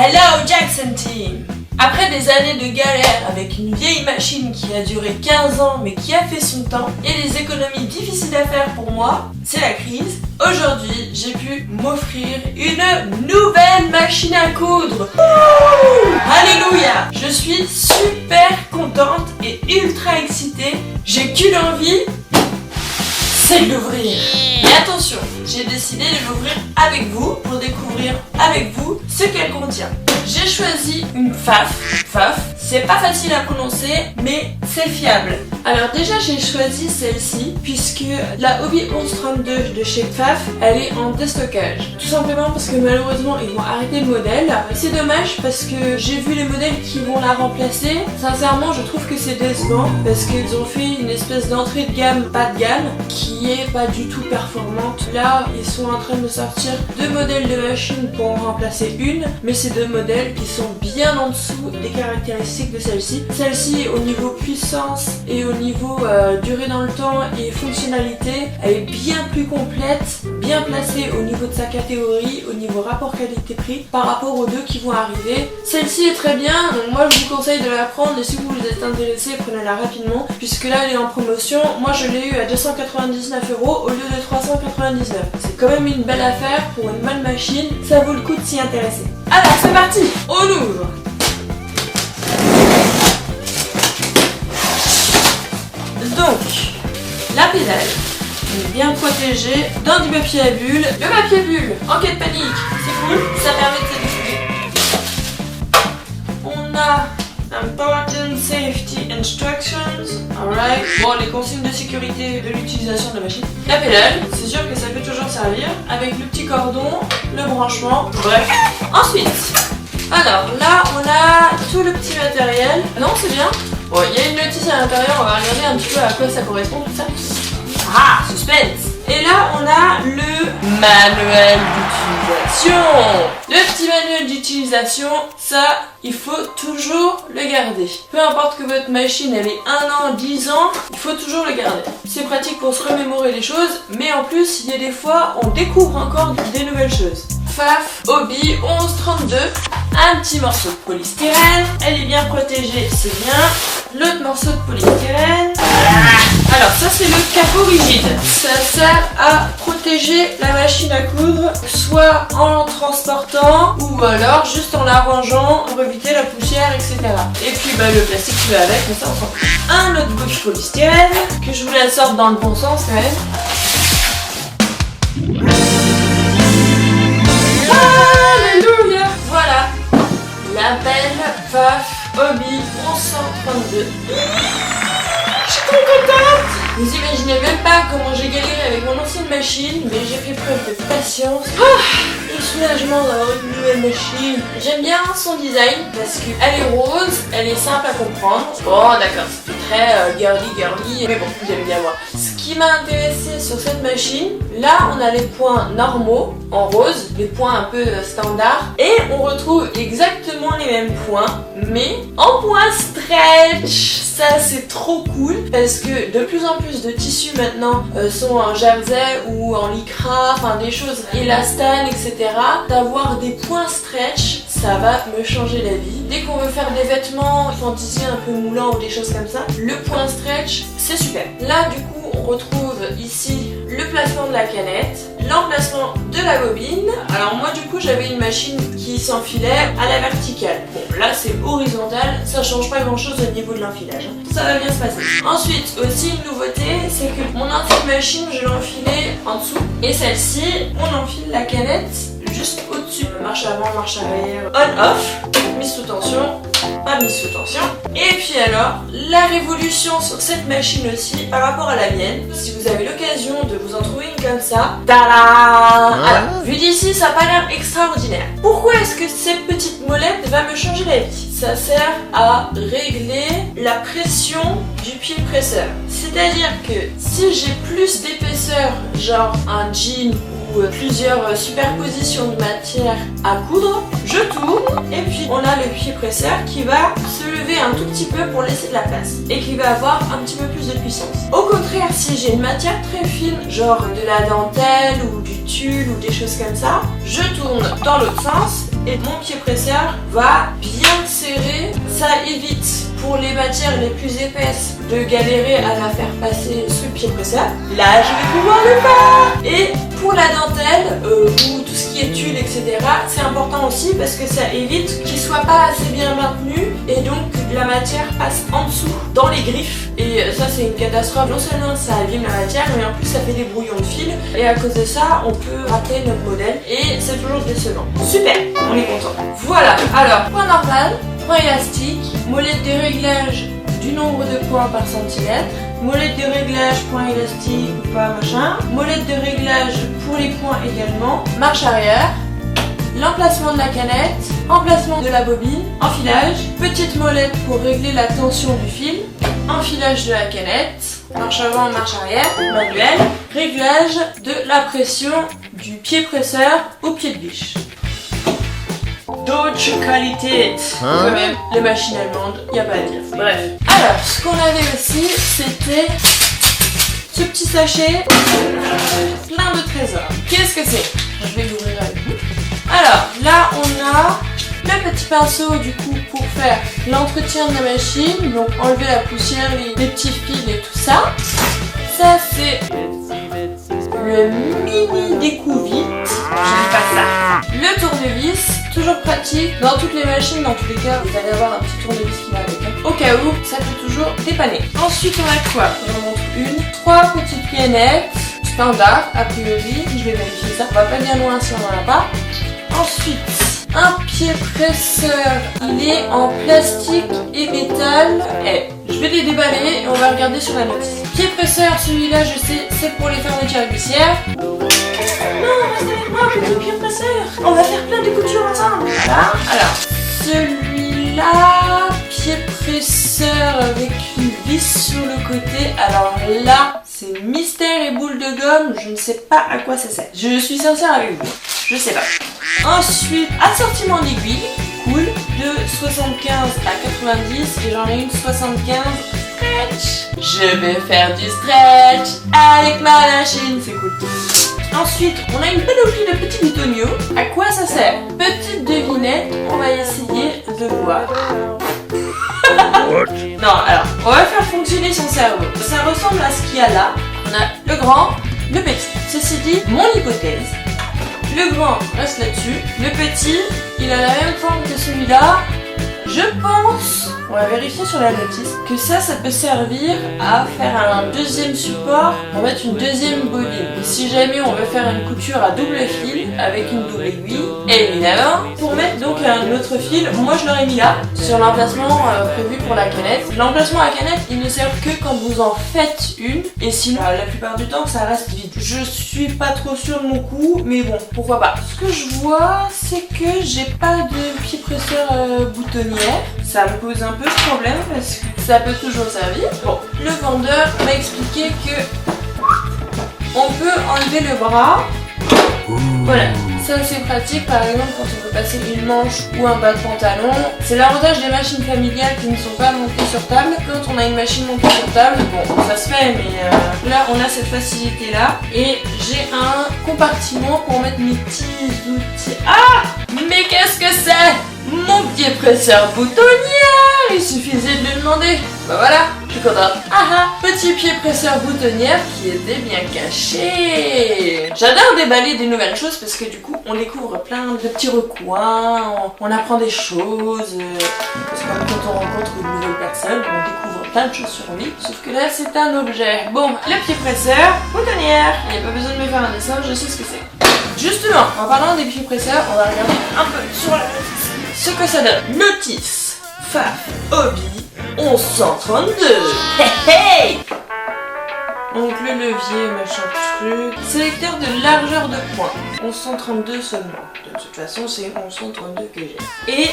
Hello Jackson Team! Après des années de galère avec une vieille machine qui a duré 15 ans mais qui a fait son temps et des économies difficiles à faire pour moi, c'est la crise. Aujourd'hui, j'ai pu m'offrir une nouvelle machine à coudre. Alléluia! Je suis super contente et ultra excitée. J'ai qu'une envie, c'est de l'ouvrir. Mais attention, j'ai décidé de l'ouvrir avec vous pour découvrir avec vous ce qu'elle contient. J'ai choisi une Pfaff. Pfaff, c'est pas facile à prononcer, mais c'est fiable. Alors déjà, j'ai choisi celle-ci puisque la Hobby 1132 de chez Pfaff, elle est en déstockage. Tout simplement parce que malheureusement, ils vont arrêter le modèle. C'est dommage parce que j'ai vu les modèles qui vont la remplacer. Sincèrement, je trouve que c'est décevant parce qu'ils ont fait une espèce d'entrée de gamme, pas de gamme, qui est pas du tout performante. Là, ils sont en train de sortir deux modèles de machines pour en remplacer une, mais c'est deux modèles qui sont bien en dessous des caractéristiques de celle-ci. Celle-ci, au niveau puissance et au niveau durée dans le temps et fonctionnalité, elle est bien plus complète, bien placée au niveau de sa catégorie, au niveau rapport qualité-prix par rapport aux deux qui vont arriver. Celle-ci est très bien, donc moi je vous conseille de la prendre et si vous êtes intéressé, prenez-la rapidement puisque là elle est en promotion. Moi je l'ai eu à 299 € au lieu de 399. C'est quand même une belle affaire pour une bonne machine, ça vaut le coup de s'y intéresser. Alors c'est parti, on ouvre. Donc, la pédale est bien protégée dans du papier à bulles. Le papier bulle, en cas de panique, c'est cool, ça permet de se défouler. On a Important Safety Instructions, alright. Bon, les consignes de sécurité de l'utilisation de la machine. La pédale, c'est sûr que ça peut toujours servir, avec le petit cordon, le branchement, bref. Ensuite, alors là, on a tout le petit matériel. Non, c'est bien. Bon, il y a une notice à l'intérieur, on va regarder un petit peu à quoi ça correspond tout ça. Ah, suspense! Et là, on a le manuel d'utilisation. Le petit manuel d'utilisation, ça, il faut toujours le garder. Peu importe que votre machine, elle ait 1 an, 10 ans, il faut toujours le garder. C'est pratique pour se remémorer les choses, mais en plus, il y a des fois, on découvre encore des nouvelles choses. Pfaff Hobby 1132, un petit morceau de polystyrène, elle est bien protégée, c'est bien. L'autre morceau de polystyrène, alors ça c'est le capot rigide, ça sert à protéger la machine à coudre, soit en la transportant ou alors juste en la rangeant pour éviter la poussière, etc. Et puis le plastique qui va avec, mais ça on s'en fout. Un autre bout de polystyrène, que je vous la sorte dans le bon sens quand même. Alléluia! Voilà, la belle Pfaff Hobby 1132. Je suis trop contente! Vous imaginez même pas comment j'ai galéré avec mon ancienne machine, mais j'ai fait preuve de patience. Le soulagement d'avoir une nouvelle machine. J'aime bien son design parce qu'elle est rose, elle est simple à comprendre. Bon d'accord, c'est très girly, mais bon, j'aime bien moi. Ce qui m'a intéressé sur cette machine, là on a les points normaux en rose, les points un peu standards, et on retrouve exactement les mêmes points, mais en points stretch. Ça c'est trop cool parce que de plus en plus de tissus maintenant sont en jersey ou en lycra, enfin des choses élastane, etc. D'avoir des points stretch, ça va me changer la vie. Dès qu'on veut faire des vêtements fantaisie un peu moulants ou des choses comme ça, le point stretch c'est super. Là du coup on retrouve ici le placement de la canette, l'emplacement de la bobine. Alors moi du coup j'avais une machine qui s'enfilait à la verticale. Bon là c'est horizontal, ça change pas grand chose au niveau de l'enfilage. Ça va bien se passer. Ensuite aussi une nouveauté, c'est que mon ancienne machine je l'enfilais en dessous et celle-ci on enfile la canette juste au-dessus. Marche avant, marche arrière, on-off, mise sous tension, pas mise sous tension. Et puis alors, la révolution sur cette machine aussi par rapport à la mienne, si vous avez l'occasion de vous en trouver une comme ça, tada! Alors, vu d'ici, ça n'a pas l'air extraordinaire. Pourquoi est-ce que cette petite molette va me changer la vie? Ça sert à régler la pression du pied presseur. C'est-à-dire que si j'ai plus d'épaisseur, genre un jean ou plusieurs superpositions de matière à coudre, je tourne et puis on a le pied presseur qui va se lever un tout petit peu pour laisser de la place et qui va avoir un petit peu plus de puissance. Au contraire, si j'ai une matière très fine, genre de la dentelle ou du tulle ou des choses comme ça, je tourne dans l'autre sens et mon pied presseur va bien serrer. Ça évite pour les matières les plus épaisses de galérer à la faire passer sous le pied presseur. Là, je vais pouvoir le faire. Et pour la dentelle ou tout ce qui est tulle, etc., c'est important aussi parce que ça évite qu'il soit pas assez bien maintenu et donc la matière passe en dessous dans les griffes. Et ça, c'est une catastrophe. Non seulement ça abîme la matière, mais en plus ça fait des brouillons de fil. Et à cause de ça, on peut rater notre modèle et c'est toujours décevant. Super, on est content. Voilà, alors, point normal, point élastique, molette de réglage du nombre de points par centimètre, molette de réglage, point élastique ou pas machin, molette de réglage pour les points également, marche arrière, l'emplacement de la canette, emplacement de la bobine, enfilage, petite molette pour régler la tension du fil, enfilage de la canette, marche avant, marche arrière, manuel, réglage de la pression du pied presseur au pied de biche. D'autres qualités. Quand même, les machines allemandes, y a pas à dire. Bref. Alors, ce qu'on avait aussi, c'était ce petit sachet plein de trésors. Qu'est-ce que c'est? Je vais l'ouvrir avec vous. Alors, là, on a le petit pinceau du coup pour faire l'entretien de la machine. Donc, enlever la poussière, les petits fils et tout ça. Ça, c'est le mini découvite. J'aime pas ça. Le tournevis, toujours pratique. Dans toutes les machines, dans tous les cas, vous allez avoir un petit tournevis qui va avec. Au cas où, ça peut toujours dépanner. Ensuite, on a quoi? J'en montre 3 petites canettes. Standard, a priori. Je vais vérifier ça. On va pas bien loin si on n'en a pas. Ensuite, un pied presseur. Il est en plastique et métal. Je vais les déballer et on va regarder sur la notice. Pied presseur, celui-là, je sais, c'est pour les fermetures glissières. Non, reste avec moi, petit pied presseur. On va faire plein de coutures ensemble. Voilà. Alors, celui-là, pied presseur avec une vis sur le côté. Alors là, c'est mystère et boule de gomme. Je ne sais pas à quoi ça sert. Je suis sincère avec vous. Je sais pas. Ensuite, assortiment d'aiguilles. Cool. De 75 à 90 et j'en ai une 75 stretch. Je vais faire du stretch avec ma machine. C'est cool. Ensuite, on a une panoplie de petits bitonio. À quoi ça sert? Petite devinette, on va essayer de voir. Non, alors, on va faire fonctionner son cerveau. Ça ressemble à ce qu'il y a là. On a le grand, le petit. Ceci dit, mon hypothèse, le grand reste là-dessus. Le petit, il a la même forme que celui-là. Je pense, on va vérifier sur la notice, que ça peut servir à faire un deuxième support, on va mettre une deuxième bobine. Et si jamais on veut faire une couture à double fil, avec une double aiguille, évidemment, pour mettre donc un autre fil, moi je l'aurais mis là, sur l'emplacement prévu pour la canette. L'emplacement à canette, il ne sert que quand vous en faites une, et sinon, la plupart du temps, ça reste vide. Je suis pas trop sûre de mon coup, mais bon, pourquoi pas. Ce que je vois, c'est que j'ai pas de pied presseur boutonnière. Ça me pose un peu de problème parce que ça peut toujours servir. Bon, le vendeur m'a expliqué que on peut enlever le bras. Voilà, ça c'est pratique par exemple quand on veut passer une manche ou un bas de pantalon. C'est l'avantage des machines familiales qui ne sont pas montées sur table. Quand on a une machine montée sur table, bon ça se fait mais là on a cette facilité là. Et j'ai un compartiment pour mettre mes petits outils. Ah! Mais qu'est-ce que c'est? Mon pied presseur boutonnière! Il suffisait de le demander. Bah voilà, je suis contente. Ah ah, petit pied presseur boutonnière qui était bien caché. J'adore déballer des nouvelles choses parce que du coup, on découvre plein de petits recoins, on apprend des choses. C'est comme quand on rencontre une nouvelle personne, on découvre plein de choses sur lui. Sauf que là, c'est un objet. Bon, le pied presseur boutonnière. Il n'y a pas besoin de me faire un dessin, je sais ce que c'est. Justement, en parlant des pieds presseurs, on va regarder un peu sur la notice ce que ça donne. Notice Pfaff Hobby 1132. Hey hey. Donc le levier, machin truc. Sélecteur de largeur de pointe. 1132 seulement. De toute façon, c'est 1132 que j'ai. Et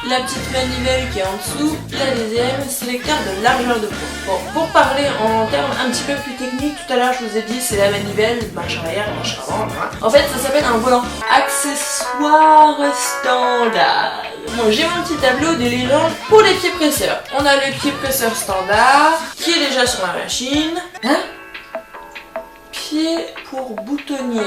la petite manivelle qui est en dessous, la deuxième, sélecteur de largeur de pointe. Bon, pour parler en termes un petit peu plus techniques, tout à l'heure je vous ai dit c'est la manivelle, marche arrière, marche avant. En fait, ça s'appelle un volant. Accessoire standard. Bon, j'ai mon petit tableau des légendes pour les pieds presseurs. On a le pied presseur standard qui est déjà sur la machine. Hein? Pied pour boutonnière.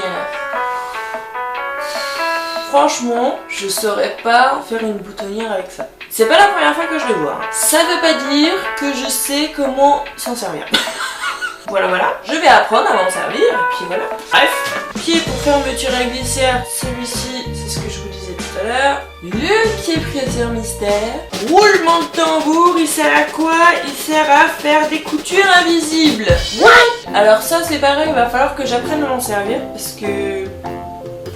franchement, je saurais pas faire une boutonnière avec ça. C'est pas la première fois que je le vois. Ça veut pas dire que je sais comment s'en servir. Voilà, je vais apprendre à m'en servir, et puis voilà. Bref, pied pour fermeture à glissière, celui-ci, c'est ce que je vous disais tout à l'heure. Le pied prêteur mystère. Roulement de tambour, il sert à quoi? Il sert à faire des coutures invisibles. What? Alors ça, c'est pareil, il va falloir que j'apprenne à m'en servir, parce que...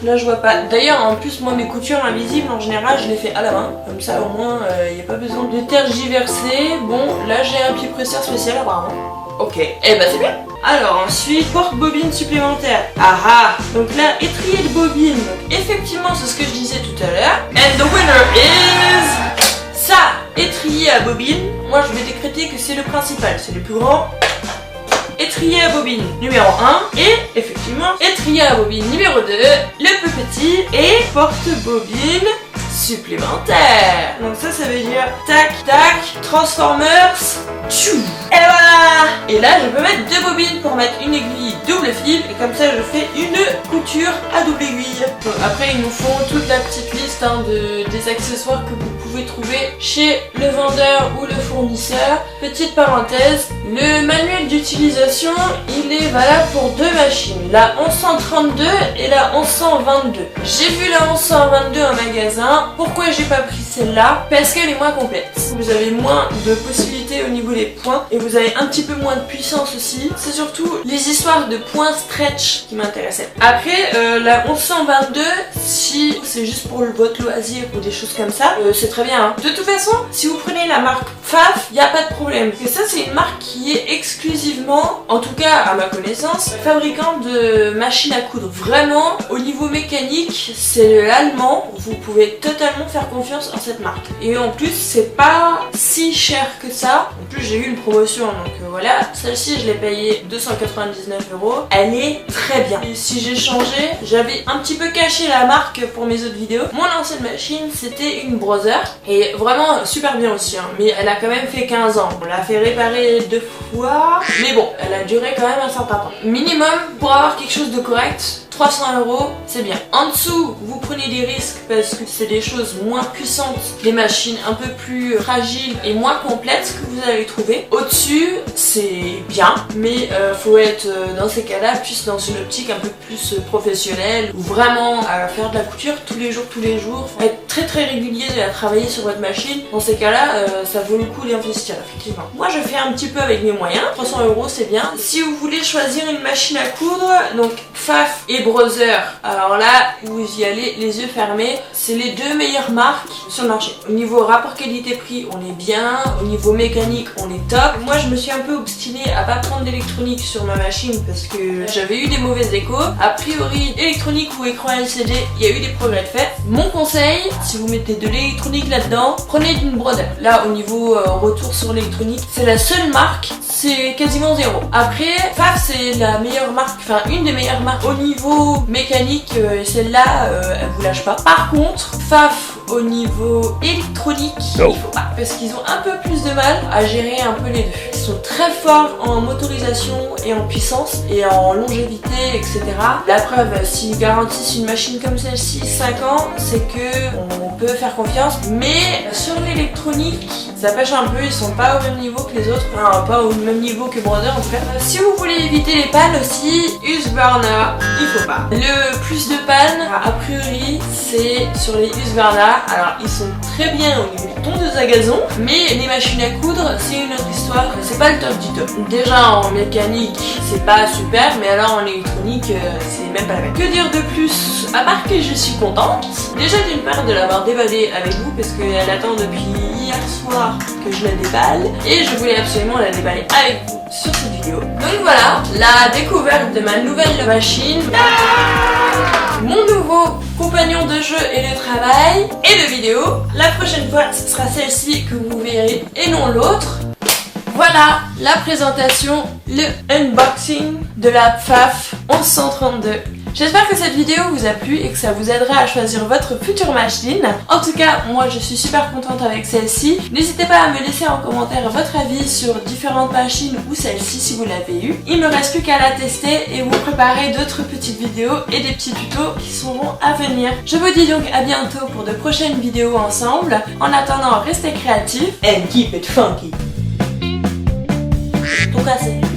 là je vois pas. D'ailleurs en plus moi mes coutures invisibles en général je les fais à la main. Comme ça au moins il n'y a pas besoin de tergiverser. Bon là j'ai un pied presseur spécial apparemment. Ok, et bah c'est bien. Alors ensuite porte-bobine supplémentaire. Ah ah. Donc là étrier de bobine. Donc effectivement c'est ce que je disais tout à l'heure. And the winner is... ça, étrier à bobine. Moi je vais décréter que c'est le principal, c'est le plus grand. Étrier à bobine numéro 1 et effectivement étrier à bobine numéro 2, le plus petit et porte-bobine supplémentaire. Donc ça veut dire tac tac, Transformers, tchou. Et voilà. Et là je peux mettre 2 bobines pour mettre une aiguille double fil et comme ça je fais une couture à double aiguille. Donc, après ils nous font toute la petite liste des accessoires que vous pouvez trouver chez le vendeur ou le fournisseur. Petite parenthèse, le manuel d'utilisation il est valable pour 2 machines, la 1132 et la 1122. J'ai vu la 1122 en magasin. Pourquoi j'ai pas pris celle-là? Parce qu'elle est moins complète. Vous avez moins de possibilités au niveau des points et vous avez un petit peu moins de puissance aussi. C'est surtout les histoires de points stretch qui m'intéressaient. Après la 1122, si c'est juste pour votre loisir ou des choses comme ça, c'est très bien. Hein. De toute façon, si vous prenez la marque Pfaff, il n'y a pas de problème. Parce que ça c'est une marque qui est exclusivement, en tout cas à ma connaissance, fabricant de machines à coudre. Vraiment, au niveau mécanique, c'est l'allemand. Vous pouvez totalement faire confiance en cette marque. Et en plus, c'est pas si cher que ça. En plus, j'ai eu une promotion, donc voilà. Celle-ci, je l'ai payée 299 €. Elle est très bien. Et si j'ai changé, j'avais un petit peu caché la marque pour mes autres vidéos. Mon ancienne machine, c'était une Brother. Et vraiment super bien aussi. Hein. Mais elle a quand même fait 15 ans. On l'a fait réparer 2 fois. Mais bon, elle a duré quand même un certain temps. Minimum, pour avoir quelque chose de correct, 300 €, c'est bien. En dessous, vous prenez des risques parce que c'est des choses moins puissantes, des machines un peu plus fragiles et moins complètes que vous allez trouver. Au-dessus, c'est bien, mais faut être dans ces cas-là plus dans une optique un peu plus professionnelle ou vraiment à faire de la couture tous les jours, faut être très régulier à travailler sur votre machine. Dans ces cas-là, ça vaut le coup d'investir, effectivement. Moi, je fais un petit peu avec mes moyens. 300 €, c'est bien. Si vous voulez choisir une machine à coudre, donc Pfaff et Brother, alors là, vous y allez les yeux fermés. C'est les 2 meilleures marques sur le marché. Au niveau rapport qualité-prix, on est bien. Au niveau mécanique, on est top. Moi, je me suis un peu obstinée à pas prendre d'électronique sur ma machine parce que j'avais eu des mauvais échos. A priori, électronique ou écran LCD, il y a eu des progrès de fait. Mon conseil, si vous mettez de l'électronique là-dedans, prenez d'une Brother. Là, au niveau retour sur l'électronique, c'est la seule marque, c'est quasiment 0. Après, Pfaff, c'est la meilleure marque, enfin une des meilleures marques au niveau mécanique. Celle-là, elle vous lâche pas. Par contre, Pfaff, au niveau électronique, il faut pas, parce qu'ils ont un peu plus de mal à gérer un peu les deux. Ils sont très forts en motorisation et en puissance et en longévité, etc. La preuve, s'ils garantissent une machine comme celle-ci 5 ans, c'est que on peut faire confiance. Mais sur l'électronique, ça pêche un peu, ils sont pas au même niveau que les autres, enfin, pas au même niveau que Brother en tout cas. Si vous voulez éviter les pannes aussi, Husqvarna, il faut pas. Le plus de pannes, a priori, c'est sur les Husqvarna. Alors ils sont très bien au niveau des tondeuses à gazon, mais les machines à coudre, c'est une autre histoire, c'est pas le top du top. Déjà en mécanique, c'est pas super, mais alors en électronique, c'est même pas la peine. Que dire de plus, à part que je suis contente, déjà d'une part de l'avoir déballée avec vous, parce qu'elle attend depuis hier soir que je la déballe, et je voulais absolument la déballer avec vous sur cette vidéo. Donc voilà, la découverte de ma nouvelle machine. Mon nouveau compagnon de jeu et de travail et de vidéo. La prochaine fois, ce sera celle-ci que vous verrez et non l'autre. Voilà la présentation, le unboxing de la Pfaff 1132. J'espère que cette vidéo vous a plu et que ça vous aidera à choisir votre future machine. En tout cas, moi je suis super contente avec celle-ci. N'hésitez pas à me laisser en commentaire votre avis sur différentes machines ou celle-ci si vous l'avez eu. Il me reste plus qu'à la tester et vous préparer d'autres petites vidéos et des petits tutos qui seront à venir. Je vous dis donc à bientôt pour de prochaines vidéos ensemble. En attendant, restez créatifs and keep it funky. tout cassé.